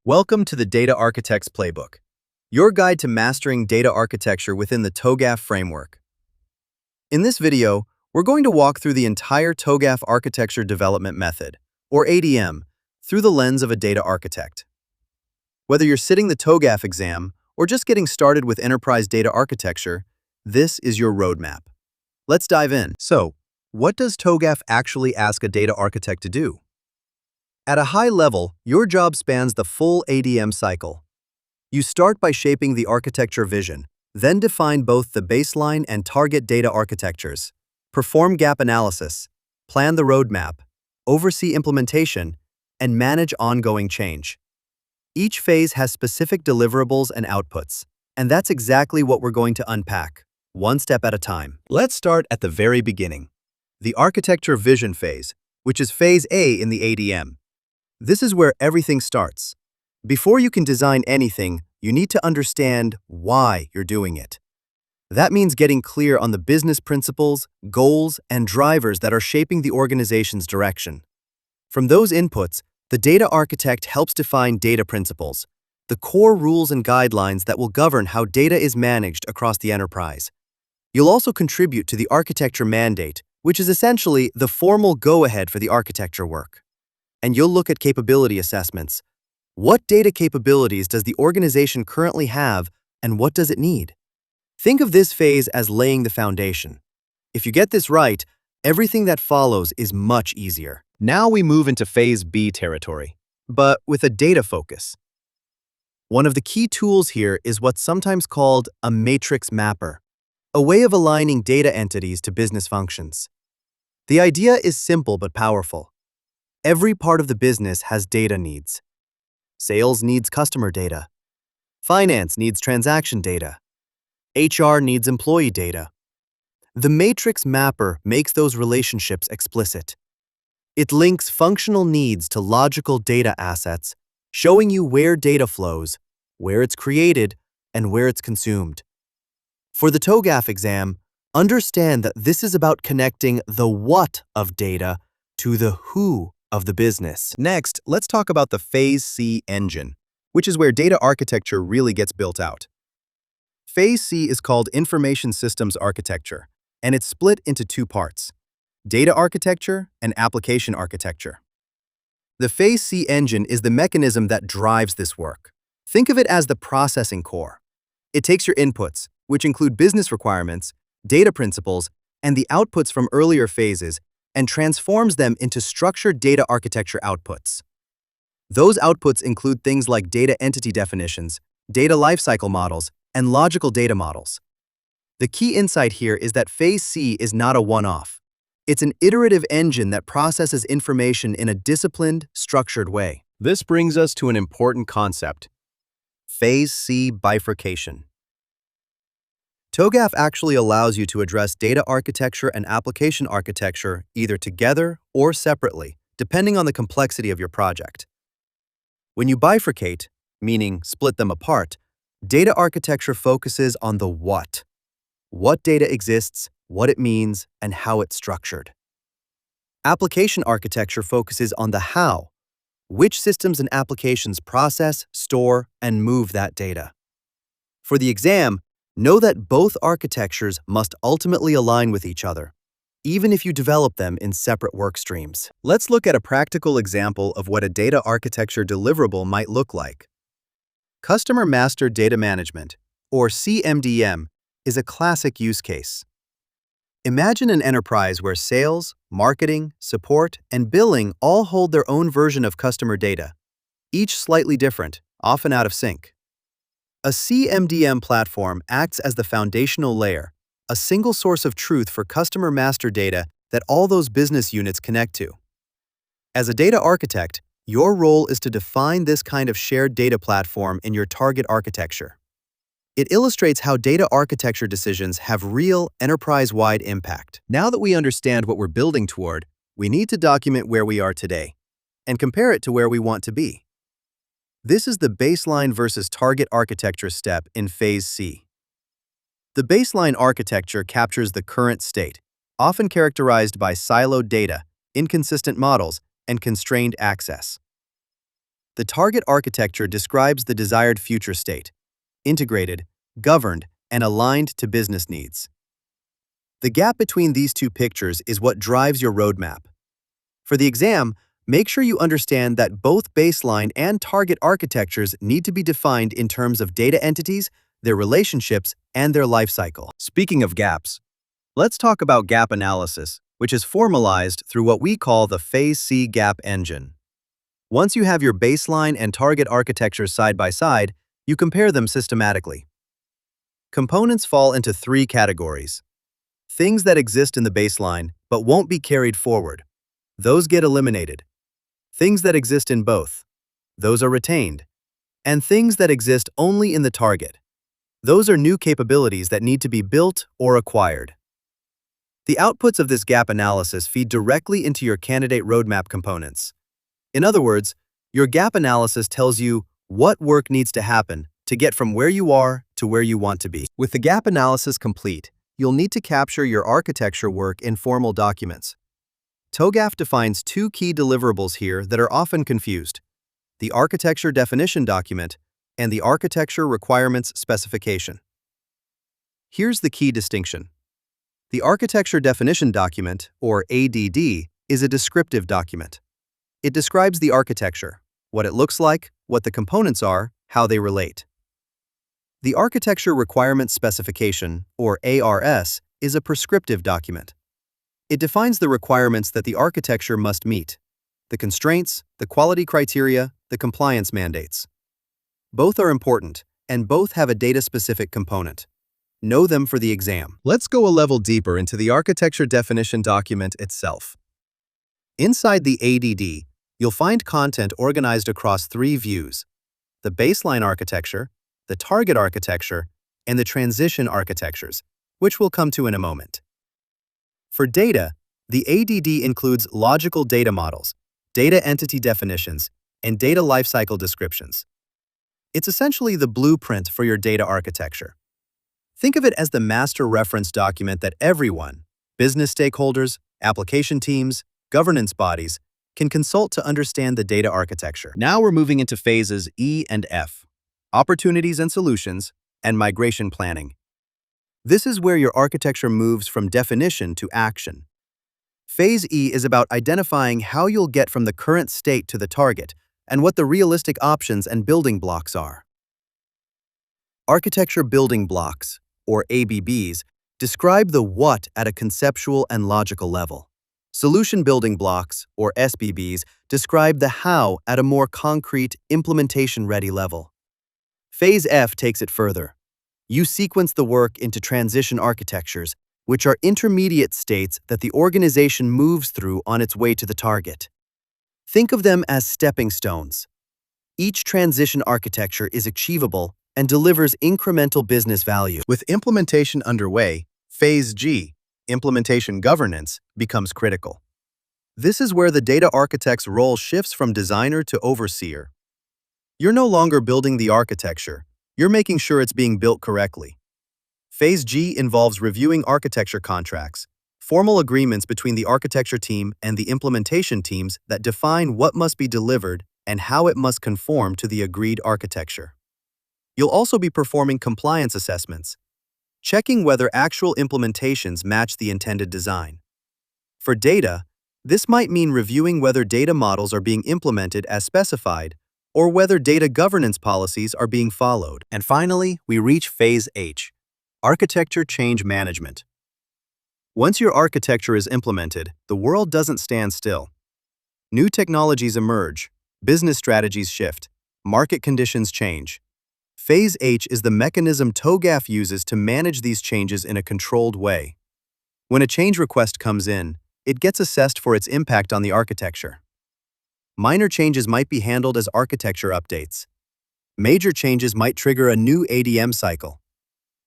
Welcome to the Data Architect's Playbook, your guide to mastering data architecture within the TOGAF framework. In this video, we're going to walk through the entire TOGAF Architecture Development Method, or ADM, through the lens of a data architect. Whether you're sitting the TOGAF exam or just getting started with enterprise data architecture, this is your roadmap. Let's dive in. So, what does TOGAF actually ask a data architect to do? At a high level, your job spans the full ADM cycle. You start by shaping the architecture vision, then define both the baseline and target data architectures, perform gap analysis, plan the roadmap, oversee implementation, and manage ongoing change. Each phase has specific deliverables and outputs, and that's exactly what we're going to unpack, one step at a time. Let's start at the very beginning, the architecture vision phase, which is phase A in the ADM. This is where everything starts. Before you can design anything, you need to understand why you're doing it. That means getting clear on the business principles, goals, and drivers that are shaping the organization's direction. From those inputs, the data architect helps define data principles, the core rules and guidelines that will govern how data is managed across the enterprise. You'll also contribute to the architecture mandate, which is essentially the formal go-ahead for the architecture work. And you'll look at capability assessments. What data capabilities does the organization currently have, and what does it need? Think of this phase as laying the foundation. If you get this right, everything that follows is much easier. Now we move into phase B territory, but with a data focus. One of the key tools here is what's sometimes called a matrix mapper, a way of aligning data entities to business functions. The idea is simple but powerful. Every part of the business has data needs. Sales needs customer data. Finance needs transaction data. HR needs employee data. The matrix mapper makes those relationships explicit. It links functional needs to logical data assets, showing you where data flows, where it's created, and where it's consumed. For the TOGAF exam, understand that this is about connecting the what of data to the who of the business. Next, let's talk about the Phase C engine, which is where data architecture really gets built out. Phase C is called Information Systems Architecture, and it's split into two parts, data architecture and application architecture. The Phase C engine is the mechanism that drives this work. Think of it as the processing core. It takes your inputs, which include business requirements, data principles, and the outputs from earlier phases, and transforms them into structured data architecture outputs. Those outputs include things like data entity definitions, data lifecycle models, and logical data models. The key insight here is that Phase C is not a one-off. It's an iterative engine that processes information in a disciplined, structured way. This brings us to an important concept, Phase C bifurcation. TOGAF actually allows you to address data architecture and application architecture either together or separately, depending on the complexity of your project. When you bifurcate, meaning split them apart, data architecture focuses on the what. What data exists, what it means, and how it's structured. Application architecture focuses on the how, which systems and applications process, store, and move that data. For the exam, know that both architectures must ultimately align with each other, even if you develop them in separate work streams. Let's look at a practical example of what a data architecture deliverable might look like. Customer Master Data Management, or C-MDM, is a classic use case. Imagine an enterprise where sales, marketing, support, and billing all hold their own version of customer data, each slightly different, often out of sync. A C-MDM platform acts as the foundational layer, a single source of truth for customer master data that all those business units connect to. As a data architect, your role is to define this kind of shared data platform in your target architecture. It illustrates how data architecture decisions have real enterprise-wide impact. Now that we understand what we're building toward, we need to document where we are today and compare it to where we want to be. This is the baseline versus target architecture step in Phase C. The baseline architecture captures the current state, often characterized by siloed data, inconsistent models, and constrained access. The target architecture describes the desired future state, integrated, governed, and aligned to business needs. The gap between these two pictures is what drives your roadmap. For the exam, make sure you understand that both baseline and target architectures need to be defined in terms of data entities, their relationships, and their lifecycle. Speaking of gaps, let's talk about gap analysis, which is formalized through what we call the Phase C gap engine. Once you have your baseline and target architectures side by side, you compare them systematically. Components fall into three categories. Things that exist in the baseline but won't be carried forward. Those get eliminated. Things that exist in both. Those are retained. And things that exist only in the target. Those are new capabilities that need to be built or acquired. The outputs of this gap analysis feed directly into your candidate roadmap components. In other words, your gap analysis tells you what work needs to happen to get from where you are to where you want to be. With the gap analysis complete, you'll need to capture your architecture work in formal documents. TOGAF defines two key deliverables here that are often confused: the Architecture Definition Document and the Architecture Requirements Specification. Here's the key distinction. The Architecture Definition Document, or ADD, is a descriptive document. It describes the architecture, what it looks like, what the components are, how they relate. The Architecture Requirements Specification, or ARS, is a prescriptive document. It defines the requirements that the architecture must meet, the constraints, the quality criteria, the compliance mandates. Both are important, and both have a data-specific component. Know them for the exam. Let's go a level deeper into the Architecture Definition Document itself. Inside the ADD, you'll find content organized across three views: the baseline architecture, the target architecture, and the transition architectures, which we'll come to in a moment. For data, the ADD includes logical data models, data entity definitions, and data lifecycle descriptions. It's essentially the blueprint for your data architecture. Think of it as the master reference document that everyone, business stakeholders, application teams, governance bodies, can consult to understand the data architecture. Now we're moving into phases E and F, opportunities and solutions, and migration planning. This is where your architecture moves from definition to action. Phase E is about identifying how you'll get from the current state to the target and what the realistic options and building blocks are. Architecture building blocks, or ABBs, describe the what at a conceptual and logical level. Solution building blocks, or SBBs, describe the how at a more concrete, implementation-ready level. Phase F takes it further. You sequence the work into transition architectures, which are intermediate states that the organization moves through on its way to the target. Think of them as stepping stones. Each transition architecture is achievable and delivers incremental business value. With implementation underway, Phase G, implementation governance, becomes critical. This is where the data architect's role shifts from designer to overseer. You're no longer building the architecture, you're making sure it's being built correctly. Phase G involves reviewing architecture contracts, formal agreements between the architecture team and the implementation teams that define what must be delivered and how it must conform to the agreed architecture. You'll also be performing compliance assessments, checking whether actual implementations match the intended design. For data, this might mean reviewing whether data models are being implemented as specified or whether data governance policies are being followed. And finally, we reach Phase H, Architecture Change Management. Once your architecture is implemented, the world doesn't stand still. New technologies emerge, business strategies shift, market conditions change. Phase H is the mechanism TOGAF uses to manage these changes in a controlled way. When a change request comes in, it gets assessed for its impact on the architecture. Minor changes might be handled as architecture updates. Major changes might trigger a new ADM cycle.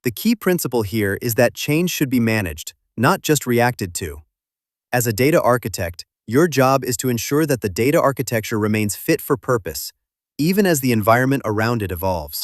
The key principle here is that change should be managed, not just reacted to. As a data architect, your job is to ensure that the data architecture remains fit for purpose, even as the environment around it evolves.